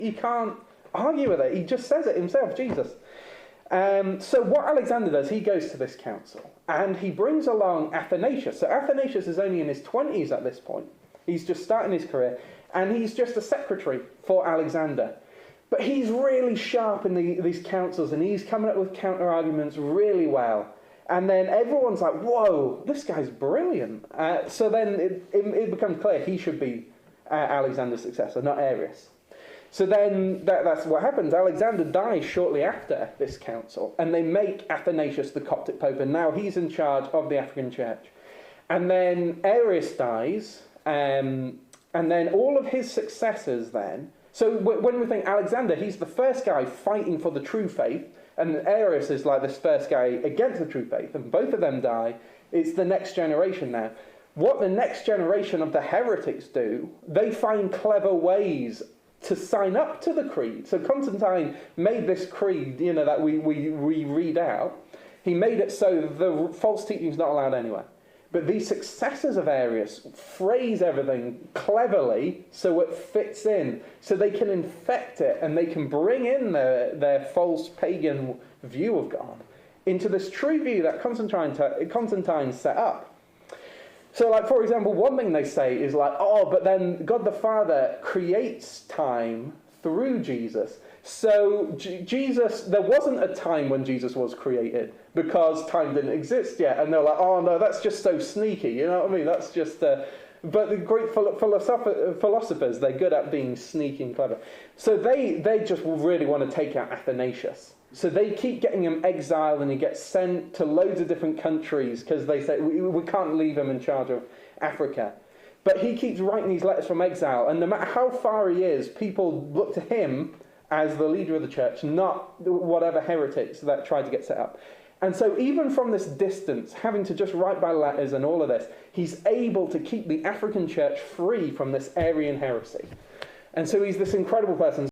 You can't argue with it. He just says it himself, Jesus. So what Alexander does, he goes to this council, and he brings along Athanasius. So Athanasius is only in his 20s at this point. He's just starting his career, and he's just a secretary for Alexander. But he's really sharp in these councils, and he's coming up with counter-arguments really well. And then everyone's like, whoa, this guy's brilliant. So then it becomes clear he should be Alexander's successor, not Arius. So then that's what happens. Alexander dies shortly after this council, and they make Athanasius the Coptic Pope, and now he's in charge of the African church. And then Arius dies, and then all of his successors then... So when we think Alexander, he's the first guy fighting for the true faith, and Arius is like this first guy against the true faith, and both of them die. It's the next generation now. What the next generation of the heretics do, they find clever ways to sign up to the creed. So Constantine made this creed, that we read out. He made it so the false teaching is not allowed anywhere. But these successors of Arius phrase everything cleverly so it fits in, so they can infect it and they can bring in their false pagan view of God into this true view that Constantine set up. So, like, for example, one thing they say is like, but then God the Father creates time through Jesus. So Jesus, there wasn't a time when Jesus was created because time didn't exist yet. And they're like, no, that's just so sneaky. You know what I mean? That's just... But the great philosophers, they're good at being sneaky and clever. So they just really want to take out Athanasius. So they keep getting him exiled, and he gets sent to loads of different countries because they say, we can't leave him in charge of Africa. But he keeps writing these letters from exile, and no matter how far he is, people look to him as the leader of the church, not whatever heretics that tried to get set up. And so even from this distance, having to just write by letters and all of this, he's able to keep the African church free from this Arian heresy. And so he's this incredible person.